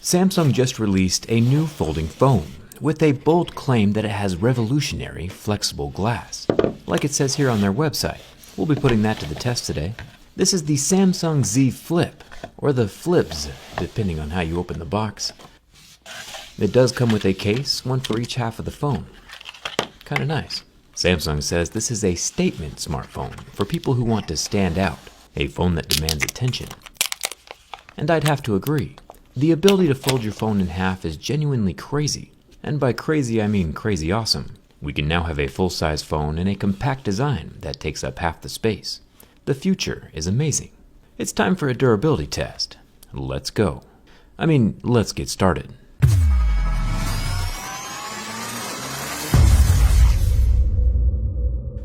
Samsung just released a new folding phone with a bold claim that it has revolutionary flexible glass, like it says here on their website. We'll be putting that to the test today. This is the Samsung Z Flip, or the Flips, depending on how you open the box. It does come with a case, one for each half of the phone. Kinda nice. Samsung says this is a statement smartphone for people who want to stand out, a phone that demands attention. And I'd have to agree. The ability to fold your phone in half is genuinely crazy. And by crazy, I mean crazy awesome. We can now have a full-size phone in a compact design that takes up half the space. The future is amazing. It's time for a durability test. Let's go. Let's get started.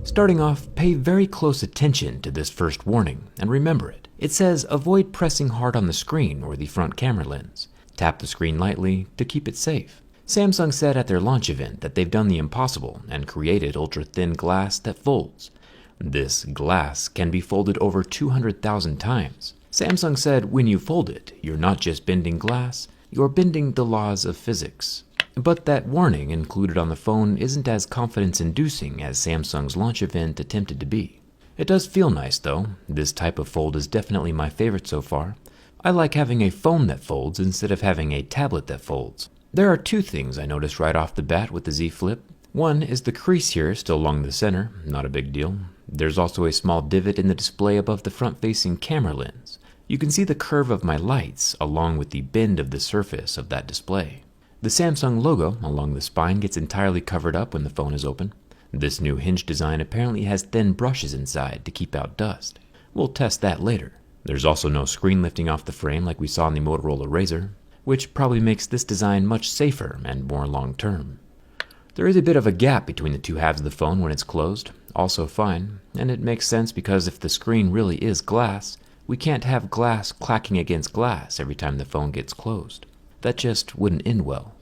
Starting off, pay very close attention to this first warning, and remember it. It says avoid pressing hard on the screen or the front camera lens. Tap the screen lightly to keep it safe. Samsung said at their launch event that they've done the impossible and created ultra-thin glass that folds. This glass can be folded over 200,000 times. Samsung said when you fold it, you're not just bending glass, you're bending the laws of physics. But that warning included on the phone isn't as confidence-inducing as Samsung's launch event attempted to be. It does feel nice though. This type of fold is definitely my favorite so far. I like having a phone that folds instead of having a tablet that folds. There are two things I noticed right off the bat with the Z Flip. One is the crease here still along the center, not a big deal. There's also a small divot in the display above the front-facing camera lens. You can see the curve of my lights along with the bend of the surface of that display. The Samsung logo along the spine gets entirely covered up when the phone is open. This new hinge design apparently has thin brushes inside to keep out dust. We'll test that later. There's also no screen lifting off the frame like we saw in the Motorola Razr, which probably makes this design much safer and more long-term. There is a bit of a gap between the two halves of the phone when it's closed, also fine, and it makes sense because if the screen really is glass, we can't have glass clacking against glass every time the phone gets closed. That just wouldn't end well.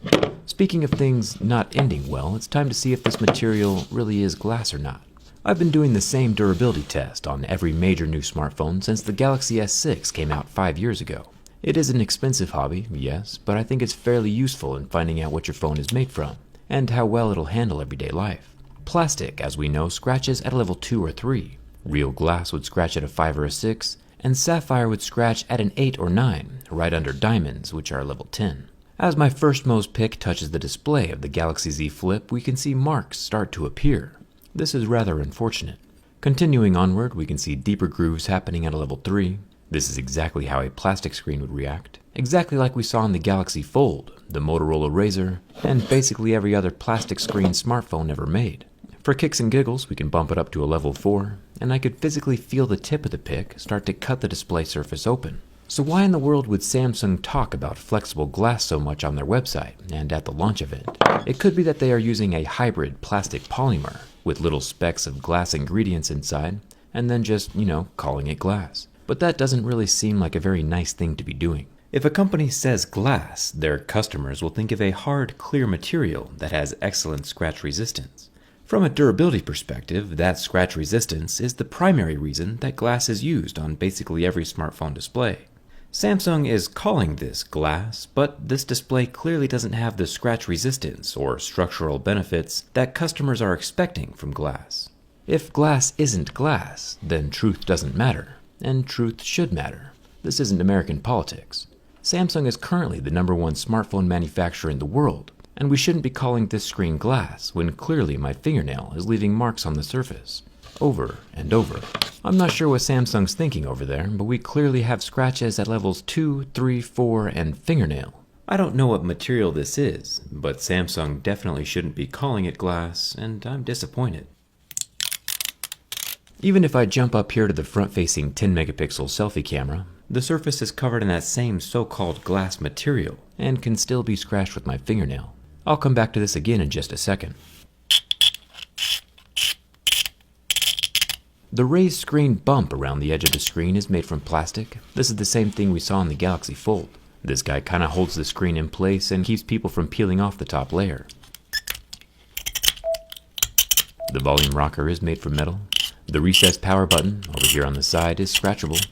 Speaking of things not ending well, it's time to see if this material really is glass or not. I've been doing the same durability test on every major new smartphone since the Galaxy S6 came out 5 years ago. It is an expensive hobby, yes, but I think it's fairly useful in finding out what your phone is made from, and how well it'll handle everyday life. Plastic, as we know, scratches at a level 2 or 3. Real glass would scratch at a 5 or a 6, and sapphire would scratch at an 8 or 9, right under diamonds, which are level 10. As my firstmost pick touches the display of the Galaxy Z Flip, we can see marks start to appear. This is rather unfortunate. Continuing onward, we can see deeper grooves happening at a level 3. This is exactly how a plastic screen would react. Exactly like we saw in the Galaxy Fold, the Motorola Razr, and basically every other plastic screen smartphone ever made. For kicks and giggles, we can bump it up to a level 4, and I could physically feel the tip of the pick start to cut the display surface open. So why in the world would Samsung talk about flexible glass so much on their website and at the launch event? It could be that they are using a hybrid plastic polymer with little specks of glass ingredients inside, and then just, calling it glass. But that doesn't really seem like a very nice thing to be doing. If a company says glass, their customers will think of a hard, clear material that has excellent scratch resistance. From a durability perspective, that scratch resistance is the primary reason that glass is used on basically every smartphone display. Samsung is calling this glass, but this display clearly doesn't have the scratch resistance or structural benefits that customers are expecting from glass. If glass isn't glass, then truth doesn't matter, and truth should matter. This isn't American politics. Samsung is currently the #1 smartphone manufacturer in the world, and we shouldn't be calling this screen glass when clearly my fingernail is leaving marks on the surface, over and over. I'm not sure what Samsung's thinking over there, but we clearly have scratches at levels 2, 3, 4, and fingernail. I don't know what material this is, but Samsung definitely shouldn't be calling it glass, and I'm disappointed. Even if I jump up here to the front-facing 10-megapixel selfie camera, the surface is covered in that same so-called glass material, and can still be scratched with my fingernail. I'll come back to this again in just a second. The raised screen bump around the edge of the screen is made from plastic. This is the same thing we saw in the Galaxy Fold. This guy kinda holds the screen in place and keeps people from peeling off the top layer. The volume rocker is made from metal. The recessed power button over here on the side is scratchable.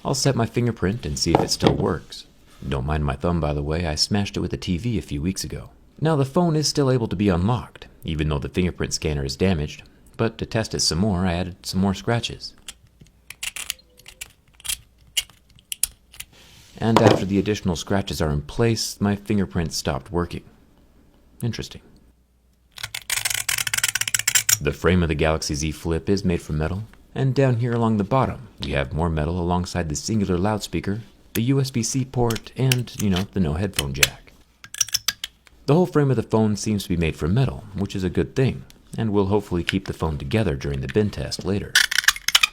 I'll set my fingerprint and see if it still works. Don't mind my thumb, by the way, I smashed it with a TV a few weeks ago. Now the phone is still able to be unlocked, even though the fingerprint scanner is damaged, but to test it some more, I added some more scratches. And after the additional scratches are in place, my fingerprint stopped working. Interesting. The frame of the Galaxy Z Flip is made from metal, and down here along the bottom, we have more metal alongside the singular loudspeaker, the USB-C port, and, the no headphone jack. The whole frame of the phone seems to be made from metal, which is a good thing, and will hopefully keep the phone together during the bin test later.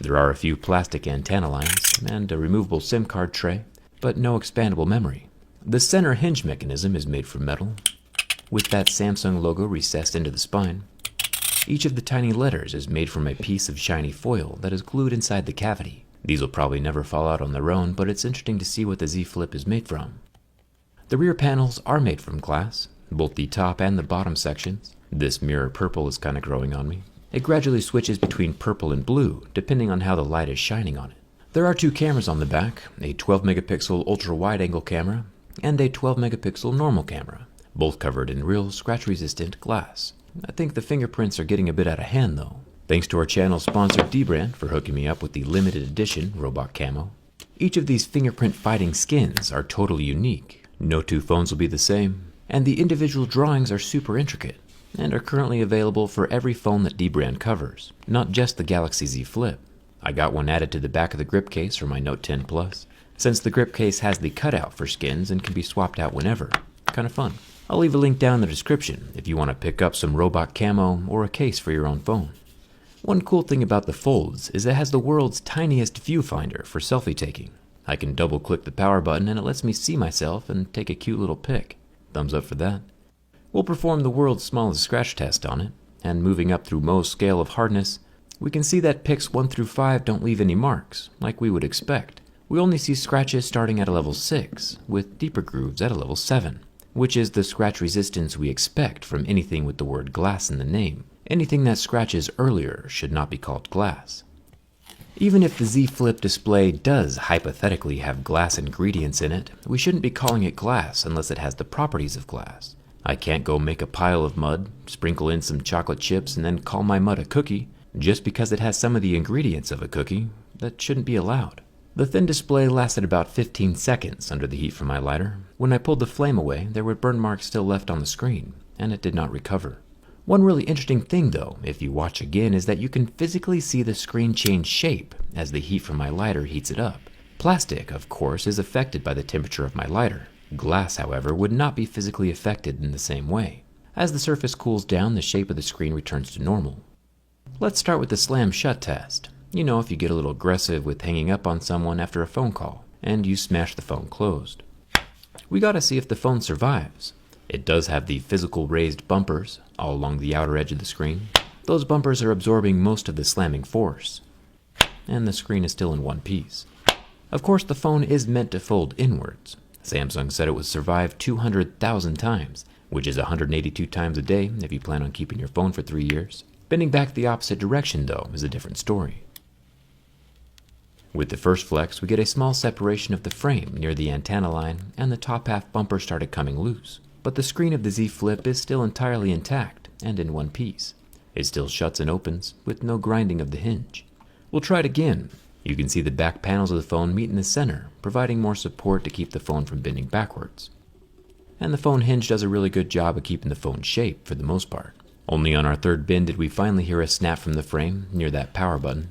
There are a few plastic antenna lines, and a removable SIM card tray, but no expandable memory. The center hinge mechanism is made from metal, with that Samsung logo recessed into the spine. Each of the tiny letters is made from a piece of shiny foil that is glued inside the cavity. These will probably never fall out on their own, but it's interesting to see what the Z Flip is made from. The rear panels are made from glass, both the top and the bottom sections. This mirror purple is kind of growing on me. It gradually switches between purple and blue, depending on how the light is shining on it. There are two cameras on the back, a 12-megapixel ultra-wide-angle camera and a 12-megapixel normal camera, both covered in real scratch-resistant glass. I think the fingerprints are getting a bit out of hand though. Thanks to our channel sponsor Dbrand for hooking me up with the limited edition robot camo. Each of these fingerprint fighting skins are totally unique. No two phones will be the same, and the individual drawings are super intricate and are currently available for every phone that Dbrand covers, not just the Galaxy Z Flip. I got one added to the back of the grip case for my Note 10 Plus, since the grip case has the cutout for skins and can be swapped out whenever. Kind of fun. I'll leave a link down in the description if you want to pick up some robot camo or a case for your own phone. One cool thing about the Folds is it has the world's tiniest viewfinder for selfie taking. I can double click the power button and it lets me see myself and take a cute little pic. Thumbs up for that. We'll perform the world's smallest scratch test on it, and moving up through Mohs scale of hardness, we can see that pics 1 through 5 don't leave any marks, like we would expect. We only see scratches starting at a level 6, with deeper grooves at a level 7. Which is the scratch resistance we expect from anything with the word glass in the name. Anything that scratches earlier should not be called glass. Even if the Z Flip display does hypothetically have glass ingredients in it, we shouldn't be calling it glass unless it has the properties of glass. I can't go make a pile of mud, sprinkle in some chocolate chips, and then call my mud a cookie, just because it has some of the ingredients of a cookie. That shouldn't be allowed. The thin display lasted about 15 seconds under the heat from my lighter. When I pulled the flame away, there were burn marks still left on the screen, and it did not recover. One really interesting thing though, if you watch again, is that you can physically see the screen change shape as the heat from my lighter heats it up. Plastic, of course, is affected by the temperature of my lighter. Glass, however, would not be physically affected in the same way. As the surface cools down, the shape of the screen returns to normal. Let's start with the slam shut test. If you get a little aggressive with hanging up on someone after a phone call, and you smash the phone closed. We gotta see if the phone survives. It does have the physical raised bumpers all along the outer edge of the screen. Those bumpers are absorbing most of the slamming force, and the screen is still in one piece. Of course, the phone is meant to fold inwards. Samsung said it would survive 200,000 times, which is 182 times a day if you plan on keeping your phone for 3 years. Bending back the opposite direction, though, is a different story. With the first flex, we get a small separation of the frame near the antenna line, and the top half bumper started coming loose. But the screen of the Z Flip is still entirely intact and in one piece. It still shuts and opens, with no grinding of the hinge. We'll try it again. You can see the back panels of the phone meet in the center, providing more support to keep the phone from bending backwards. And the phone hinge does a really good job of keeping the phone shape for the most part. Only on our third bend did we finally hear a snap from the frame near that power button.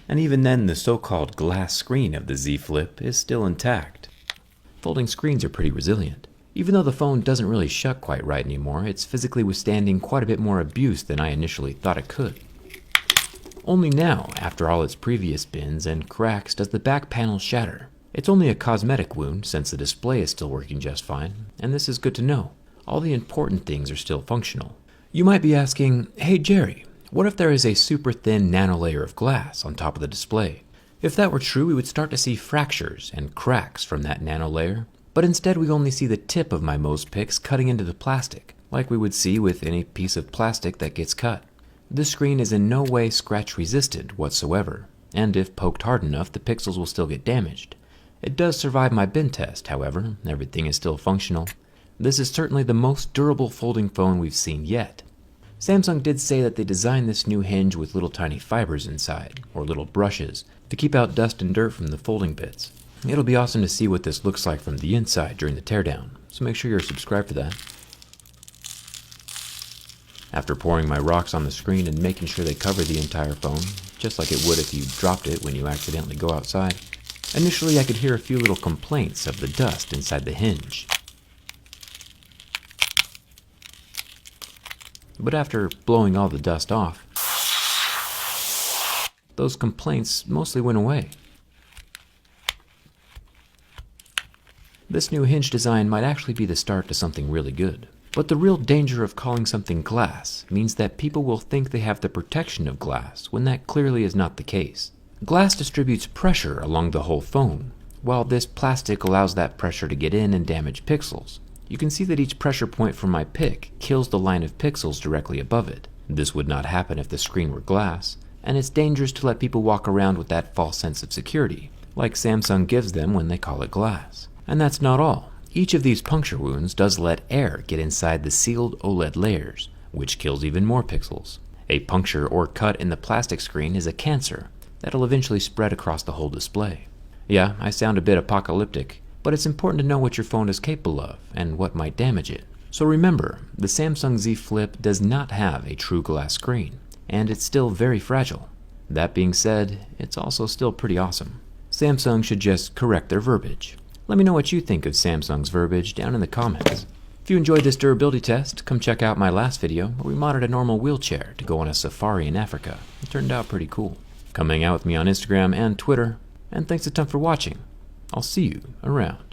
And even then, the so-called glass screen of the Z Flip is still intact. Folding screens are pretty resilient. Even though the phone doesn't really shut quite right anymore, it's physically withstanding quite a bit more abuse than I initially thought it could. Only now, after all its previous bends and cracks, does the back panel shatter. It's only a cosmetic wound since the display is still working just fine, and this is good to know. All the important things are still functional. You might be asking, hey Jerry, what if there is a super thin nano layer of glass on top of the display? If that were true, we would start to see fractures and cracks from that nano layer, but instead we only see the tip of my Mohs pics cutting into the plastic, like we would see with any piece of plastic that gets cut. This screen is in no way scratch resistant whatsoever, and if poked hard enough, the pixels will still get damaged. It does survive my bin test, however. Everything is still functional. This is certainly the most durable folding phone we've seen yet. Samsung did say that they designed this new hinge with little tiny fibers inside, or little brushes, to keep out dust and dirt from the folding bits. It'll be awesome to see what this looks like from the inside during the teardown, so make sure you're subscribed for that. After pouring my rocks on the screen and making sure they cover the entire phone, just like it would if you dropped it when you accidentally go outside, initially I could hear a few little complaints of the dust inside the hinge. But after blowing all the dust off, those complaints mostly went away. This new hinge design might actually be the start to something really good. But the real danger of calling something glass means that people will think they have the protection of glass when that clearly is not the case. Glass distributes pressure along the whole phone, while this plastic allows that pressure to get in and damage pixels. You can see that each pressure point from my pick kills the line of pixels directly above it. This would not happen if the screen were glass, and it's dangerous to let people walk around with that false sense of security, like Samsung gives them when they call it glass. And that's not all. Each of these puncture wounds does let air get inside the sealed OLED layers, which kills even more pixels. A puncture or cut in the plastic screen is a cancer that'll eventually spread across the whole display. Yeah, I sound a bit apocalyptic, but it's important to know what your phone is capable of and what might damage it. So remember, the Samsung Z Flip does not have a true glass screen, and it's still very fragile. That being said, it's also still pretty awesome. Samsung should just correct their verbiage. Let me know what you think of Samsung's verbiage down in the comments. If you enjoyed this durability test, come check out my last video where we modded a normal wheelchair to go on a safari in Africa. It turned out pretty cool. Come hang out with me on Instagram and Twitter, and thanks a ton for watching. I'll see you around.